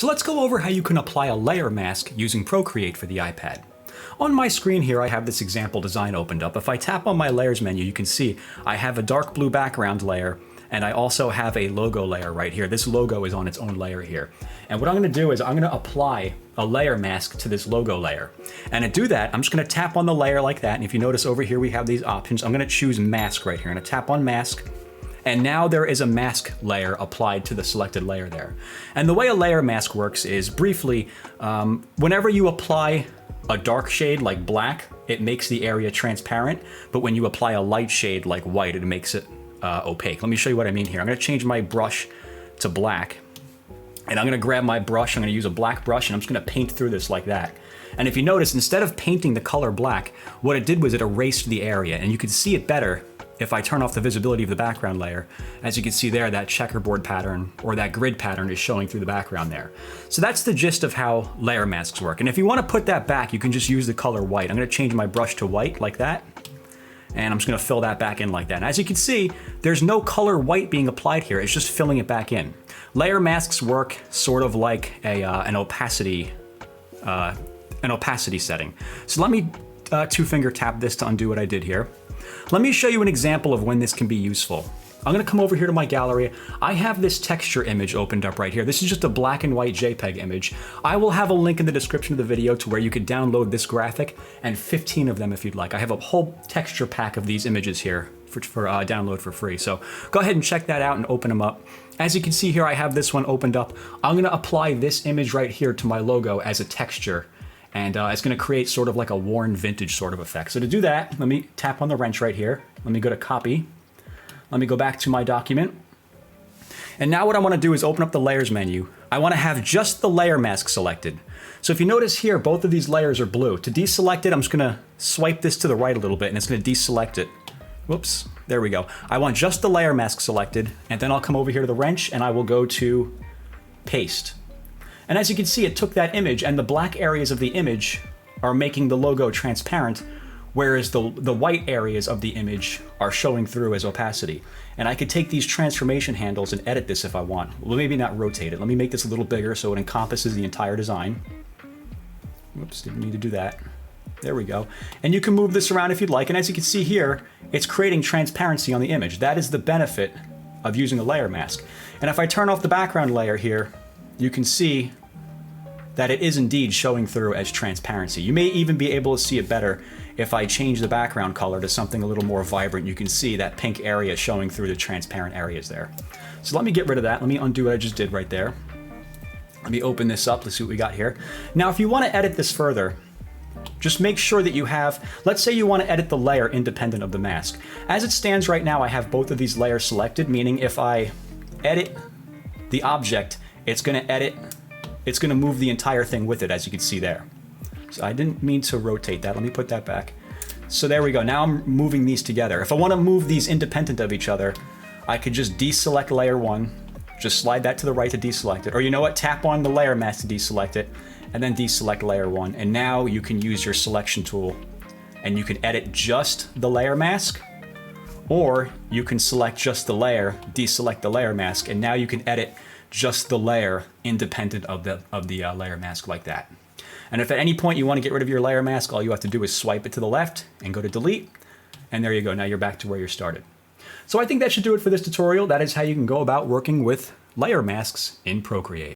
So let's go over how you can apply a layer mask using Procreate for the iPad. On my screen here, I have this example design opened up. If I tap on my layers menu, you can see I have a dark blue background layer, and I also have a logo layer right here. This logo is on its own layer here. And what I'm gonna do is I'm gonna apply a layer mask to this logo layer. And to do that, I'm just gonna tap on the layer like that. And if you notice over here, we have these options. I'm gonna choose mask right here. I'm gonna tap on mask. And now there is a mask layer applied to the selected layer there. And the way a layer mask works is, briefly, whenever you apply a dark shade like black, it makes the area transparent. But when you apply a light shade like white, it makes it opaque. Let me show you what I mean here. I'm gonna change my brush to black. And I'm gonna grab my brush, I'm gonna use a black brush, and I'm just gonna paint through this like that. And if you notice, instead of painting the color black, what it did was it erased the area. And you can see it better if I turn off the visibility of the background layer. As you can see there, that checkerboard pattern or that grid pattern is showing through the background there. So that's the gist of how layer masks work. And if you want to put that back, you can just use the color white. I'm going to change my brush to white like that. And I'm just going to fill that back in like that. And as you can see, there's no color white being applied here. It's just filling it back in. Layer masks work sort of like an opacity setting. So let me two-finger tap this to undo what I did here. Let me show you an example of when this can be useful. I'm gonna come over here to my gallery. I have this texture image opened up right here. This is just a black and white JPEG image. I will have a link in the description of the video to where you could download this graphic, and 15 of them if you'd like. I have a whole texture pack of these images here for download for free. So go ahead and check that out and open them up. As you can see here, I have this one opened up. I'm gonna apply this image right here to my logo as a texture. And it's gonna create sort of like a worn vintage sort of effect. So to do that, let me tap on the wrench right here. Let me go to copy. Let me go back to my document. And now what I wanna do is open up the layers menu. I wanna have just the layer mask selected. So if you notice here, both of these layers are blue. To deselect it, I'm just gonna swipe this to the right a little bit and it's gonna deselect it. Whoops, there we go. I want just the layer mask selected, and then I'll come over here to the wrench and I will go to paste. And as you can see, it took that image, and the black areas of the image are making the logo transparent, whereas the white areas of the image are showing through as opacity. And I could take these transformation handles and edit this if I want. Well, maybe not rotate it. Let me make this a little bigger so it encompasses the entire design. Whoops, didn't need to do that. There we go. And you can move this around if you'd like. And as you can see here, it's creating transparency on the image. That is the benefit of using a layer mask. And if I turn off the background layer here, you can see that it is indeed showing through as transparency. You may even be able to see it better if I change the background color to something a little more vibrant. You can see that pink area showing through the transparent areas there. So let me get rid of that. Let me undo what I just did right there. Let me open this up. Let's see what we got here. Now, if you want to edit this further, just make sure that you have, let's say you want to edit the layer independent of the mask. As it stands right now, I have both of these layers selected, meaning if I edit the object, it's going to move the entire thing with it, as you can see there. So I didn't mean to rotate that. Let me put that back. So there we go. Now I'm moving these together. If I want to move these independent of each other, I could just deselect layer one, just slide that to the right to deselect it. Or you know what? Tap on the layer mask to deselect it, and then deselect layer one. And now you can use your selection tool, and you can edit just the layer mask, or you can select just the layer, deselect the layer mask, and now you can edit just the layer independent of the layer mask like that. And if at any point you want to get rid of your layer mask, all you have to do is swipe it to the left and go to delete, and there you go. Now you're back to where you started. So I think that should do it for this tutorial. That is how you can go about working with layer masks in Procreate.